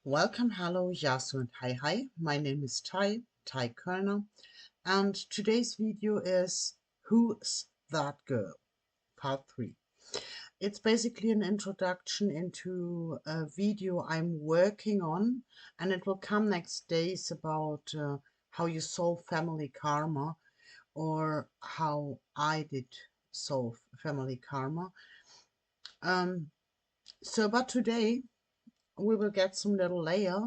Welcome, hello, Yasu and hi. My name is Ty Kerner, and today's video is Who's That Girl? Part 3. It's basically an introduction into a video I'm working on, and it will come next days about how you solve family karma, or how I did solve family karma. But today we will get some little layer.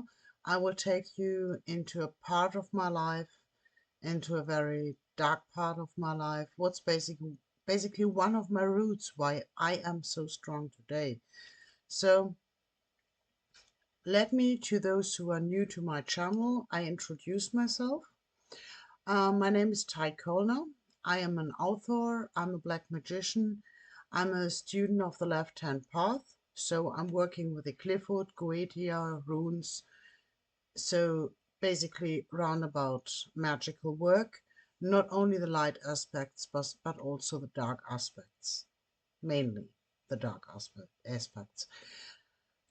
I will take you into a part of my life, into a very dark part of my life. What's basically one of my roots why I am so strong today. So let me, to those who are new to my channel, I introduce myself. My name is Ty Kolner. I am an author, I'm a black magician, I'm a student of the left-hand path. So I'm working with the Clifford, Goetia, runes, so basically roundabout magical work, not only the light aspects, but also the dark aspects, mainly the dark aspects.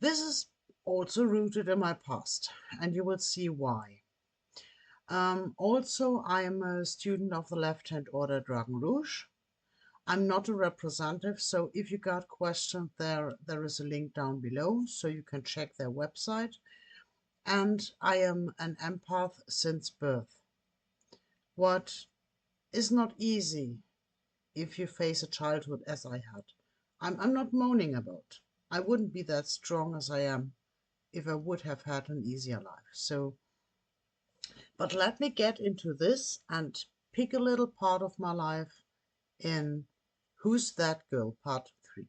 This is also rooted in my past, and you will see why. Also, I am a student of the left-hand Order Dragon Rouge. I'm not a representative, so if you got questions there is a link down below, so you can check their website. And I am an empath since birth. What is not easy if you face a childhood as I had. I'm not moaning about. I wouldn't be that strong as I am if I would have had an easier life. But let me get into this and pick a little part of my life in Who's That Girl Part 3.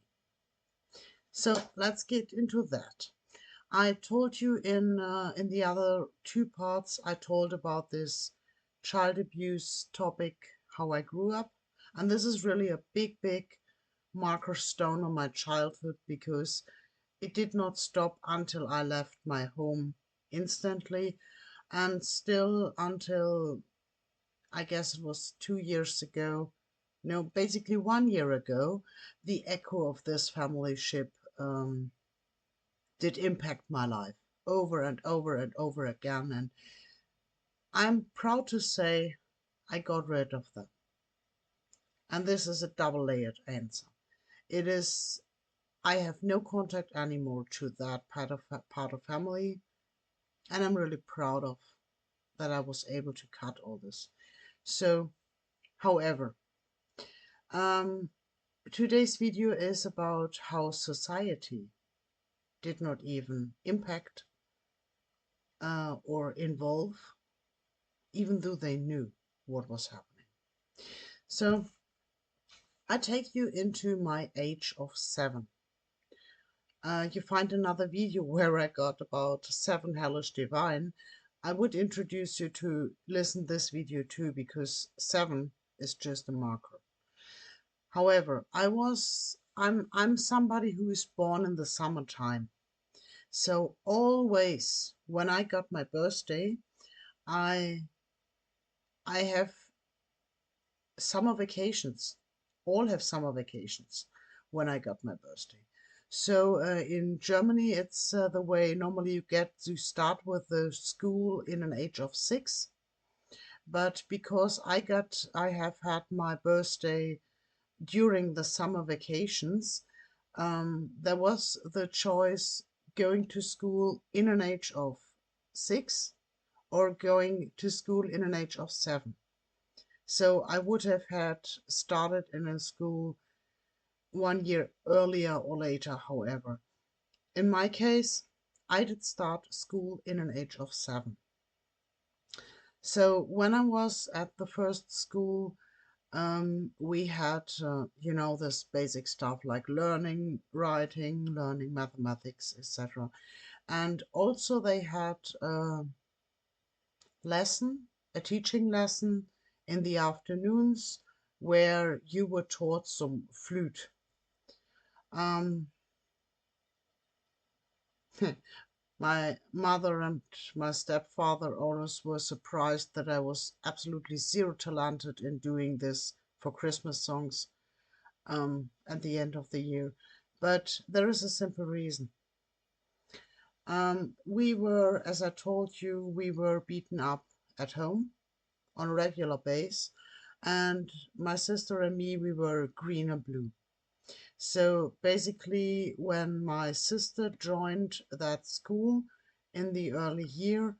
So let's get into that. I told you in the other two parts, I told about this child abuse topic, how I grew up. And this is really a big marker stone on my childhood, because it did not stop until I left my home instantly, and still until, I guess it was 2 years ago, no, basically 1 year ago, the echo of this family ship did impact my life over and over again, and I'm proud to say I got rid of them. And this is a double-layered answer. It is, I have no contact anymore to that part of family, and I'm really proud of that I was able to cut all this. So, however, um, today's video is about how society did not even impact or involve, even though they knew what was happening. So I take you into my age of 7. You find another video where I got about 7 hellish divine. I would introduce you to listen this video too, because 7 is just a marker. However, I'm somebody who is born in the summertime. So always when I got my birthday, I have summer vacations. All have summer vacations when I got my birthday. So in Germany, it's the way normally you start with the school in an age of 6. But because I have had my birthday during the summer vacations, there was the choice going to school in an age of 6 or going to school in an age of 7. So I would have had started in a school 1 year earlier or later, however. In my case, I did start school in an age of 7. So when I was at the first school, we had, this basic stuff like learning writing, learning mathematics, etc. And also they had a teaching lesson in the afternoons where you were taught some flute. My mother and my stepfather always were surprised that I was absolutely zero talented in doing this for Christmas songs at the end of the year. But there is a simple reason. We were, as I told you, we were beaten up at home on a regular basis, and my sister and me, we were green and blue. So basically, when my sister joined that school in the early year,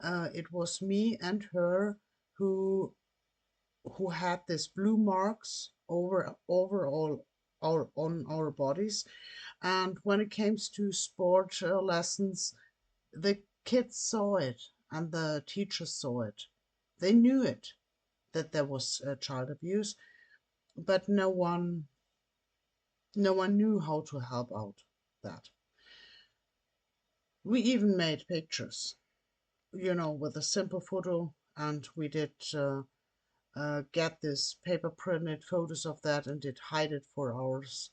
it was me and her who had these blue marks over all our on our bodies. And when it came to sport lessons, the kids saw it and the teachers saw it. They knew it, that there was child abuse, but no one knew how to help out that. We even made pictures, with a simple photo, and we did get this paper printed photos of that and did hide it for ours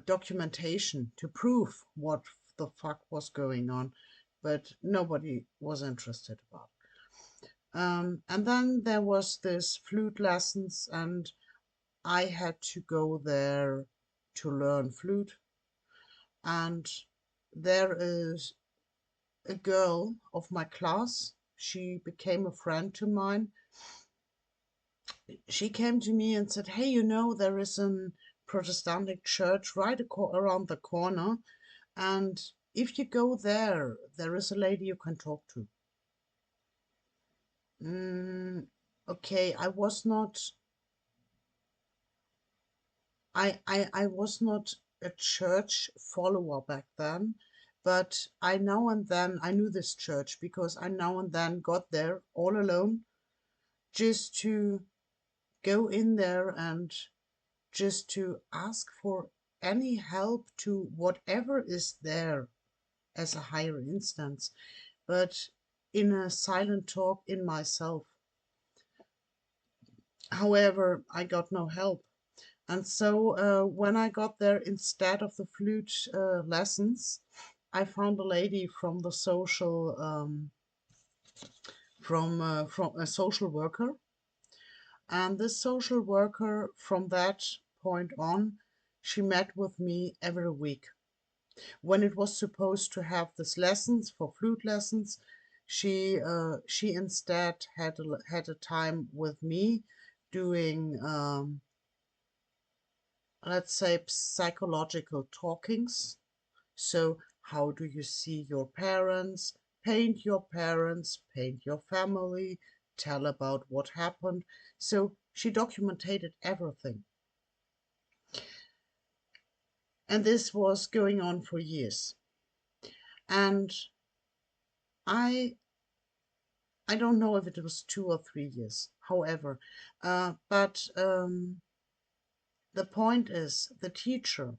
documentation to prove what the fuck was going on, but nobody was interested about. And then there was this flute lessons, and I had to go there to learn flute. And there is a girl of my class. She became a friend to mine. She came to me and said, "Hey, there is a Protestant church right around the corner, and if you go there, there is a lady you can talk to." Okay, I was not a church follower back then, but I now and then I knew this church because I now and then got there all alone just to go in there and just to ask for any help to whatever is there as a higher instance, but in a silent talk in myself. However, I got no help. And so when I got there, instead of the flute lessons, I found a lady from the from a social worker. And this social worker, from that point on, she met with me every week. When it was supposed to have this lessons for flute lessons, she instead had a time with me doing let's say psychological talkings. So how do you see your parents? Paint your parents, paint your family, tell about what happened. So she documented everything. And this was going on for years. And I I don't know if it was 2 or 3 years. However, but the point is, the teacher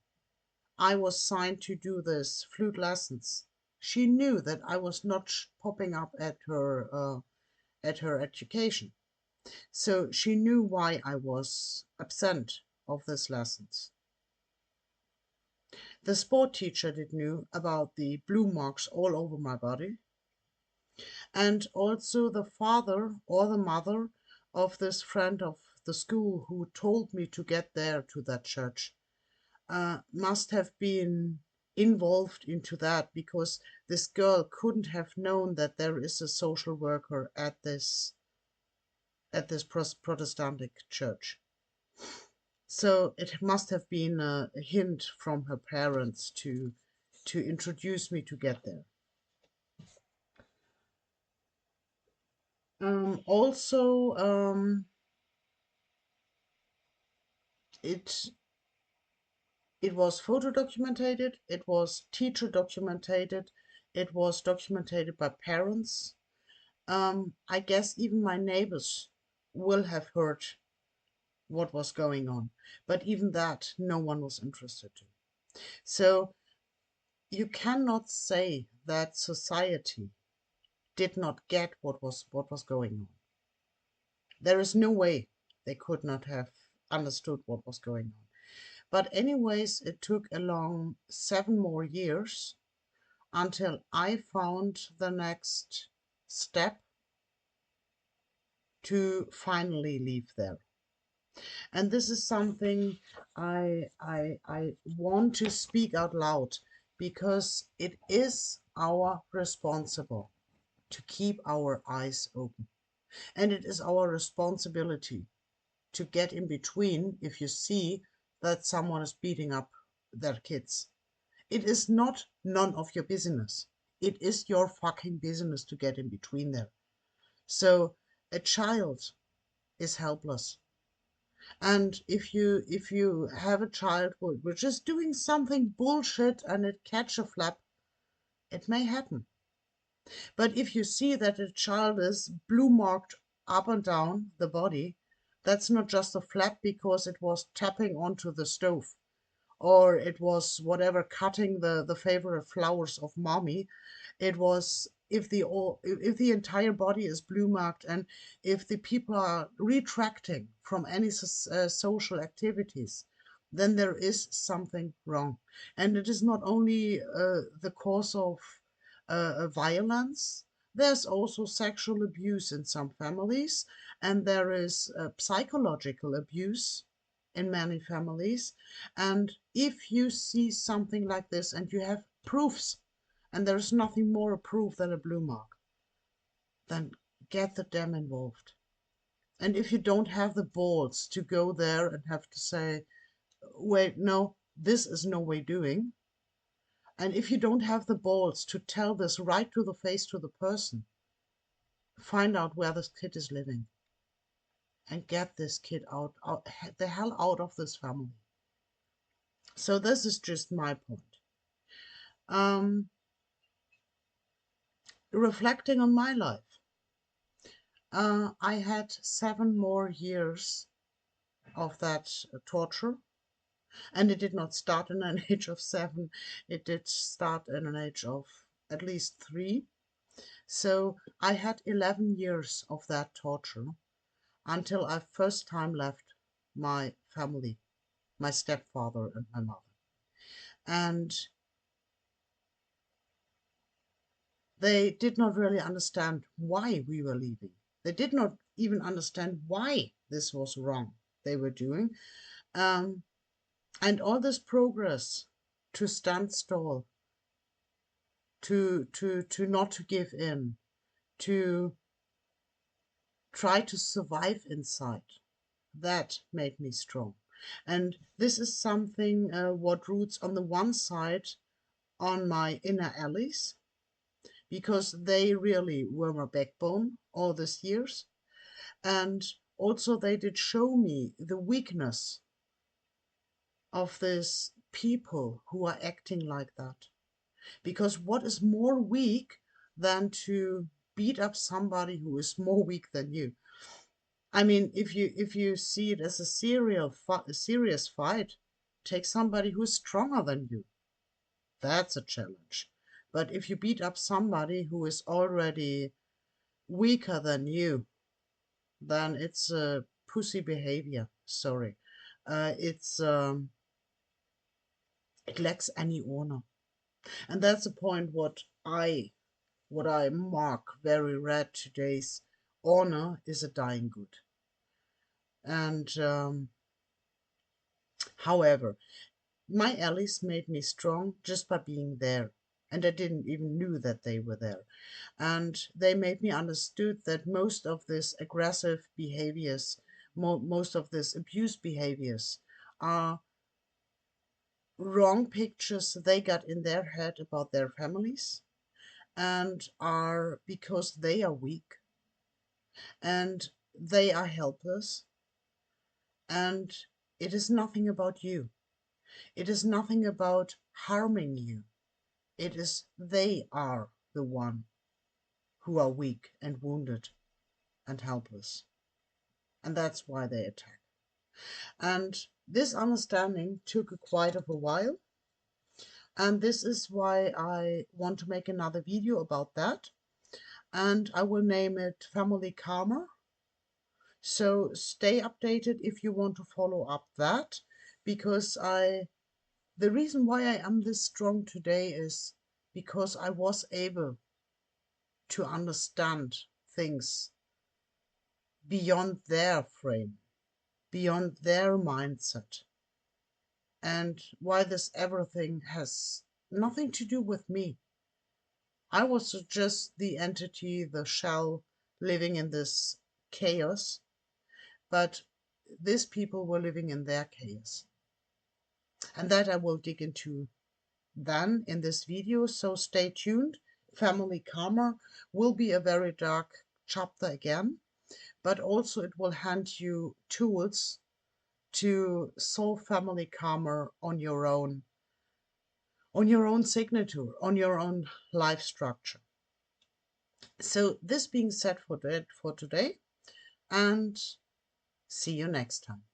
I was signed to do this flute lessons. She knew that I was not popping up at her education, so she knew why I was absent of these lessons. The sport teacher did knew about the blue marks all over my body, and also the father or the mother of this friend of the school who told me to get there to that church must have been involved into that, because this girl couldn't have known that there is a social worker at this Protestant church. So it must have been a hint from her parents to introduce me to get there. Also, it was photo documented, it was teacher documented, it was documented by parents. I guess even my neighbors will have heard what was going on, but even that, no one was interested in. So you cannot say that society did not get what was going on. There is no way they could not have understood what was going on. But anyways, it took along 7 more years until I found the next step to finally leave there. And this is something I want to speak out loud, because it is our responsible to keep our eyes open. And it is our responsibility to get in between if you see that someone is beating up their kids. It is not none of your business. It is your fucking business to get in between there. So a child is helpless. And if you have a child which is doing something bullshit and it catch a flap, it may happen. But if you see that a child is blue marked up and down the body, that's not just a flap because it was tapping onto the stove or it was whatever cutting the favorite flowers of mommy. It was if the entire body is blue marked and if the people are retracting from any social activities, then there is something wrong. And it is not only the cause of violence. There's also sexual abuse in some families, and there is psychological abuse in many families. And if you see something like this and you have proofs, and there's nothing more a proof than a blue mark, then get the damn involved. And if you don't have the balls to go there and have to say, wait, no, this is no way doing, and if you don't have the balls to tell this right to the face to the person, find out where this kid is living and get this kid out the hell out of this family. So this is just my point. Reflecting on my life, I had 7 more years of that torture, and it did not start in an age of 7. It did start in an age of at least 3. So I had 11 years of that torture until I first time left my family, my stepfather and my mother. And they did not really understand why we were leaving. They did not even understand why this was wrong they were doing. And all this progress to stand still, to not to give in, to try to survive inside, that made me strong. And this is something what roots on the one side on my inner allies, because they really were my backbone all these years. And also they did show me the weakness of these people who are acting like that. Because what is more weak than to beat up somebody who is more weak than you? I mean, if you see it as a serious fight, take somebody who is stronger than you. That's a challenge. But if you beat up somebody who is already weaker than you, then it's a pussy behavior. Sorry, it's it lacks any honor, and that's a point what I mark very red today's. Honor is a dying good, and however, my allies made me strong just by being there, and I didn't even knew that they were there. And they made me understood that most of this aggressive behaviors, most of this abuse behaviors are wrong pictures they got in their head about their families and are because they are weak and they are helpless, and it is nothing about you. It is nothing about harming you. It is they are the one who are weak and wounded and helpless. And that's why they attack. And this understanding took quite of a while. And this is why I want to make another video about that. And I will name it Family Karma. So stay updated if you want to follow up that, because the reason why I am this strong today is because I was able to understand things beyond their frame, beyond their mindset, and why this everything has nothing to do with me. I was just the entity, the shell, living in this chaos, but these people were living in their chaos. And that I will dig into then in this video, so stay tuned. Family karma will be a very dark chapter again, but also it will hand you tools to solve family karma on your own signature, on your own life structure. So this being said for today, and see you next time.